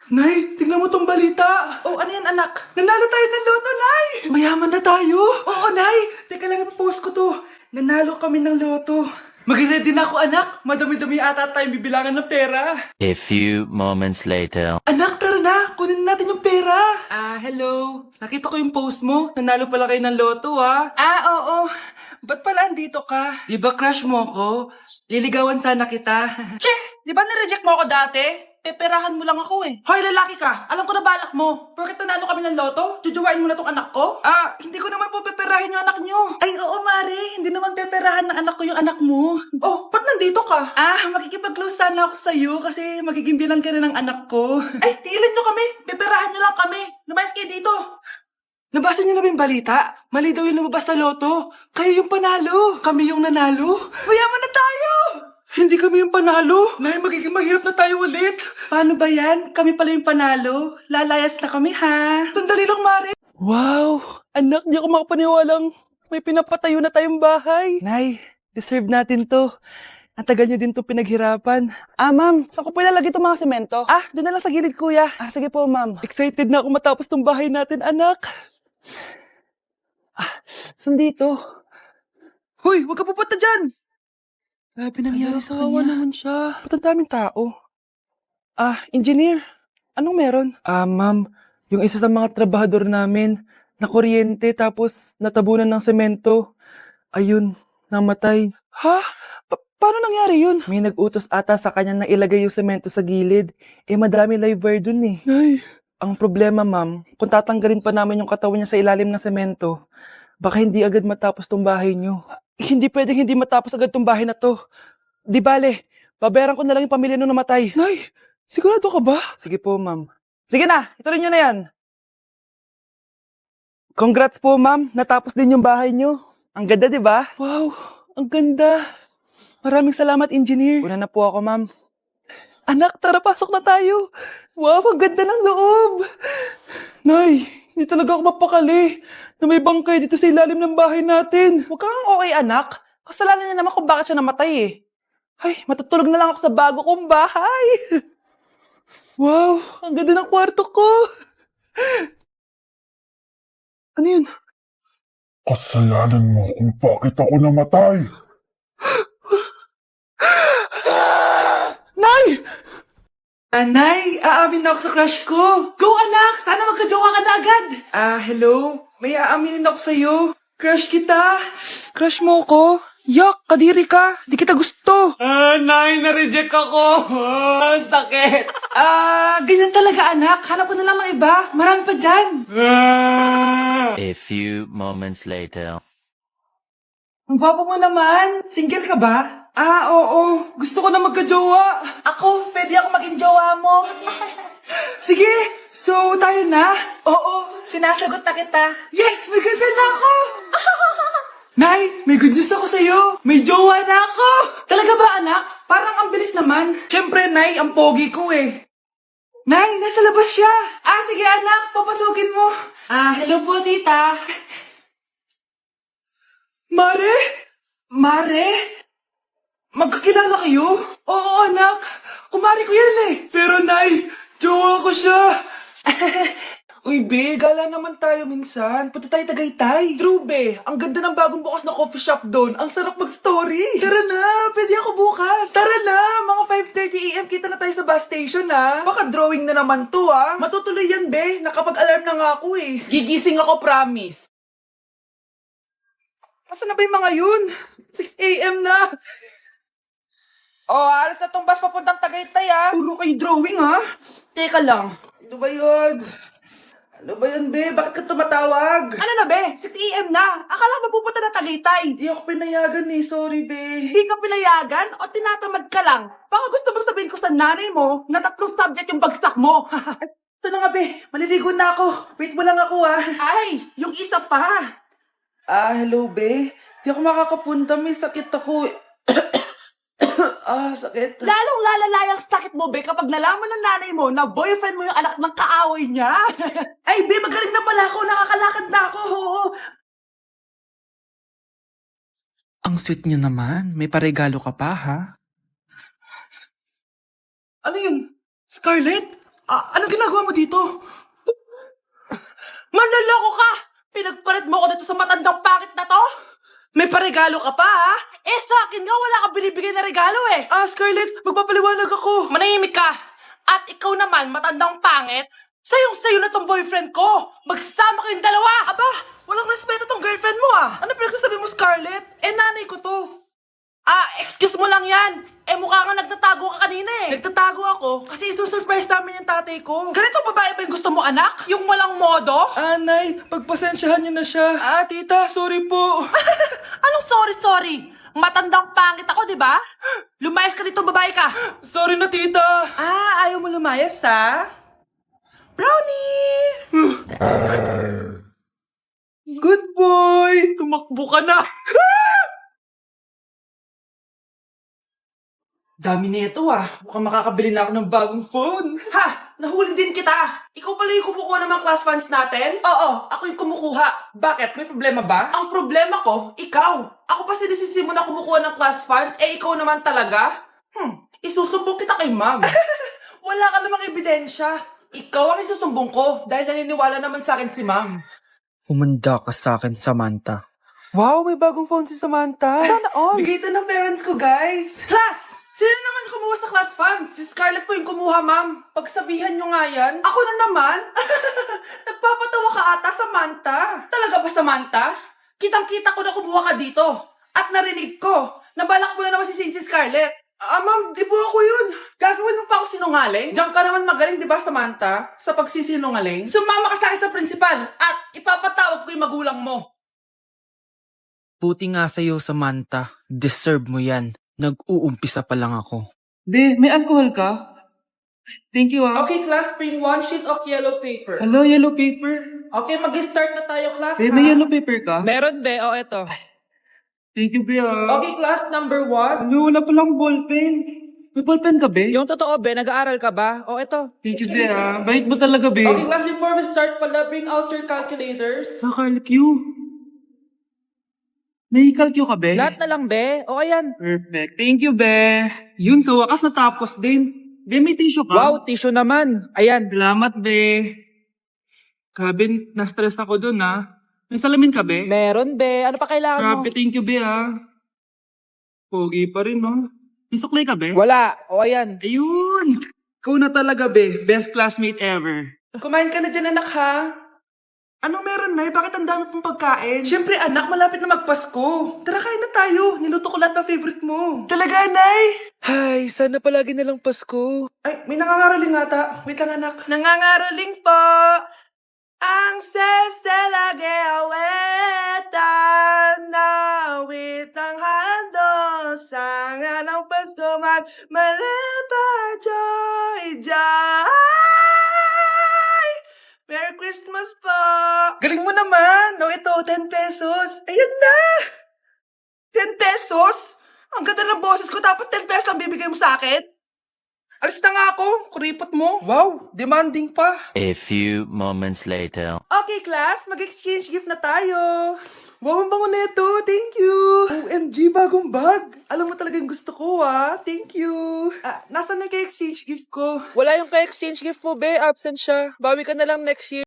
Nay, tingnan mo tong balita. Oh, ano yan, anak? Nanalo tayo ng loto, Nay! Mayaman na tayo. Oo, Nay! Teka lang, ipopost ko to. Nanalo kami ng loto. Mag-ready na ako, anak. Madami-dami ata tayong bibilangan ng pera. A few moments later. Anak, tara na. Kunin natin yung pera. Hello. Nakita ko yung post mo. Nanalo pala kayo ng loto, oo. Ba't pala andito ka? Di ba crush mo ko? Liligawan sana kita. Che! Di ba nireject mo ako dati? Peperahan mo lang ako eh. Hoy, lalaki ka! Alam ko na balak mo. Porket nanalo kami ng loto, jujuwain mo na tong anak ko? Hindi ko naman po peperahin yung anak nyo. Ay, oo, Mare. Hindi naman peperahan ng anak ko yung anak mo. Oh, ba't nandito ka? Makikipag-close sana ako sa'yo kasi magiging bilang ka na ng anak ko. Ay, tiilan nyo kami. Peperahan nyo lang kami. Lumayas kayo dito. Nabasa niyo na ba yung balita? Mali daw yung lumabas na loto. Kayo yung panalo. Kami yung nanalo. Mayaman na tayo! Hindi kami yung panalo. Nay, magiging mahirap na tayo ulit. Paano ba yan? Kami pala yung panalo. Lalayas na kami, ha? Sandali lang, Mare. Wow! Anak, di ako makapaniwalang may pinapatayo na tayong bahay. Nay, deserve natin to. Ang tagal niyo din to pinaghirapan. Ma'am, saan ko po ilalagay itong mga semento? Doon na lang sa gilid, kuya. Sige po, ma'am. Excited na ako matapos tong bahay natin, anak. Saan dito? Hoy, huwag ka pupunta dyan! Grabe nangyari sa Kawawa kanya. naman siya. Ba't ang daming tao? Engineer, anong meron? Ma'am, yung isa sa mga trabahador namin, nakuryente tapos natabunan ng semento. Ayun, namatay. Ha? Paano nangyari yun? May nag-utos ata sa kanya na ilagay yung semento sa gilid. Madami live wire dun eh. Ay. Ang problema, ma'am, kung tatanggalin pa namin yung katawan niya sa ilalim ng semento, baka hindi agad matapos tong bahay niyo. Hindi pwedeng hindi matapos agad tong bahay na to. Di bale, babayaran ko na lang yung pamilya nung namatay. Nay, sigurado ka ba? Sige po, ma'am. Sige na, ituloy nyo na yan. Congrats po, ma'am. Natapos din yung bahay nyo. Ang ganda, di ba? Wow, ang ganda. Maraming salamat, engineer. Una na po ako, ma'am. Anak, tara, pasok na tayo. Wow, ang ganda ng loob. Nay, hindi talaga ako mapakali na may bangkay dito sa ilalim ng bahay natin. Huwag kang okay, anak. Kasalanan niya naman kung bakit siya namatay eh. Ay, matutulog na lang ako sa bago kong bahay. Wow, ang ganda ng kwarto ko. Ano yun? Kasalanan mo kung bakit ako namatay. Nay! Nay, aamin na ako sa crush ko. Go, anak! Sana magka-jowa ka na agad. Hello? May aaminin ako sa'yo. Crush kita. Crush mo ko? Yak, kadiri ka. Di kita gusto. Nay, na-reject ako. Sakit. Ganyan talaga, anak. Hanap ko na lang ng iba. Marami pa dyan. A few moments later. Ang gwapo mo naman. Single ka ba? Oo. Gusto ko na magka-jowa. Ako, pwede ako maging jowa mo. Sige, so tayo na? Oo, sinasagot na kita. Yes, may girlfriend na ako! Nay, may good news ako sa'yo. May jowa na ako! Talaga ba, anak? Parang ang bilis naman. Siyempre, Nay, ang pogi ko eh. Nay, nasa labas siya. Sige anak, papasukin mo. Hello po, tita. Mare? Mare? Magkakilala kayo? Oo, anak. Kumari ko yan eh. Pero, Nay, jowa ko siya. Uy, be, gala naman tayo minsan. Punta tayo Tagaytay. True, be. Ang ganda ng bagong bukas na coffee shop doon. Ang sarap mag-story. Tara na, pwede ako bukas. Tara na, mga 5:30 AM kita na tayo sa bus station, ha? Baka drawing na naman to, ha? Matutuloy yan, be. Nakapag-alarm na nga ako, eh. Gigising ako, promise. Asan na ba yung mga yun? 6 AM na. Alas na tong bus papuntang Tagaytay, ha? Puro kayo drawing, ha? Teka lang. Ano ba yun? Ano ba yun, be? Bakit ka tumatawag? Ano na, be? 6 AM na. Akala mo pupunta na Tagaytay. Di ako pinayagan eh. Sorry, be. Hindi ka pinayagan o tinatamad ka lang? Baka gusto mo sabihin ko sa nanay mo na 3 subject yung bagsak mo. Ito na nga, be. Maliligo na ako. Wait mo lang ako, ha? Ay, yung isa pa. Hello, be. Di ako makakapunta. May sakit ako. Sakit. Lalong lalala yung sakit mo, be, kapag nalaman ng nanay mo na boyfriend mo yung anak ng kaaway niya. Ay, be, magaling na pala ako. Nakakalakad na ako. Ang sweet niyo naman. May paregalo ka pa, ha? Ano yun? Scarlett? Anong ginagawa mo dito? Manloloko ka! Pinagpalit mo ko dito sa matandang pangit na to? May paregalo ka pa, ha? Eh, sa akin nga, wala ka binibigay na regalo, eh. Scarlett, magpapaliwanag ako. Manahimik ka. At ikaw naman, matandang pangit, sayong-sayo na tong boyfriend ko. Magsama kayong dalawa. Aba, walang respeto tong girlfriend mo, ah. Ano pinagsasabi mo, Scarlett? Eh, nanay ko to. Excuse mo lang yan. Eh, mukha nga nagtatago ka kanina eh. Nagtatago ako kasi isusurprise namin yung tatay ko. Ganito babae ba yung gusto mo, anak? Yung walang modo? Nay, pagpasensyahan niyo na siya. Tita, sorry po. Anong sorry? Matandang pangit ako, di ba? Lumayas ka dito, babae ka. Sorry na, tita. Ayaw mo lumayas, ha? Brownie! Good boy! Tumakbo ka na. Dami nito Mukhang makakabili na ako ng bagong phone. Ha! Nahuli din kita! Ikaw pala yung kumukuha ng mga class funds natin? Oo, ako yung kumukuha. Bakit? May problema ba? Ang problema ko, ikaw. Ako pa sinisisi mo na kumukuha ng class funds, eh ikaw naman talaga? Isusumbong kita kay ma'am. Wala ka namang ebidensya. Ikaw ang isusumbong ko dahil naniniwala naman sa akin si ma'am. Humanda ka sa akin, Samantha. Wow, may bagong phone si Samantha. Sana all. Bigay ito ng parents ko, guys. Class! Sino naman kumuha sa class funds? Si Scarlett po yung kumuha, ma'am. Pagsabihan nyo nga yan. Ako na naman? Nagpapatawa ka ata, Samantha. Talaga ba, Samantha? Kitang-kita ko na kumuha ka dito. At narinig ko, nabalak mo na naman si Scarlett. Ma'am, di po ako yun. Gagawin mo pa ako sinungaling? Diyan ka naman magaling, di ba, Samantha? Sa pagsisinungaling? Sumama ka sa akin sa principal at ipapatawag ko yung magulang mo. Buti nga sa'yo, Samantha. Deserve mo yan. Nag-uumpisa pa lang ako. Be, may alcohol ka? Thank you, Okay, class, bring 1 sheet of yellow paper. Hello, yellow paper? Okay, mag-start na tayo, class, may yellow paper ka? Meron, be. O, eto. Thank you, Be. Okay, class, number 1. Ano, wala palang ballpen. May ballpen ka, Be? Yung totoo, be, nag-aaral ka ba? O, eto. Thank you, Be, Bait mo talaga, Be. Okay, class, before we start pala, bring out your calculators. Q. May calcu ka, Be? Lahat na lang, be. O, ayan. Perfect. Thank you, Be. Yun, sa wakas natapos din. Be, may tissue ka? Wow, tissue naman. Ayan. Salamat, Be. Grabe, na-stress ako dun, May salamin ka, Be? Meron, be. Ano pa kailangan mo? Grabe, thank you, Be, Pogi pa rin, May suklay ka, Be? Wala. O, ayan. Ayun! Ikaw na talaga, Be. Best classmate ever. Kumain ka na dyan, anak, ha? Anong meron, Nay? Bakit ang dami pong pagkain? Siyempre, anak, malapit na magpasko. Tara, kain na tayo. Niluto ko lahat ng favorite mo. Talaga, Nay? Ay, sana palagi na lang Pasko. Ay, may nangangaraling ata. Wait lang, anak. Nangangaraling po. Ang seselage awetan na awit ang hando sa nga ng Pasko magmalaba joy joy. Merry Christmas po! Galing mo naman! O ito, 10 pesos. Ayan na! 10 pesos? Ang ganda ng boses ko tapos 10 pesos lang bibigay mo sa akin? Alis na nga ako, kuripot mo. Wow, demanding pa. A few moments later. Okay, class, mag-exchange gift na tayo. Wow, ang bango neto. Thank you. OMG, bagong bag. Alam mo talaga yung gusto ko, Thank you. Nasaan na kay exchange gift ko? Wala yung ka-exchange gift mo, be. Absent siya. Bawi ka na lang next year.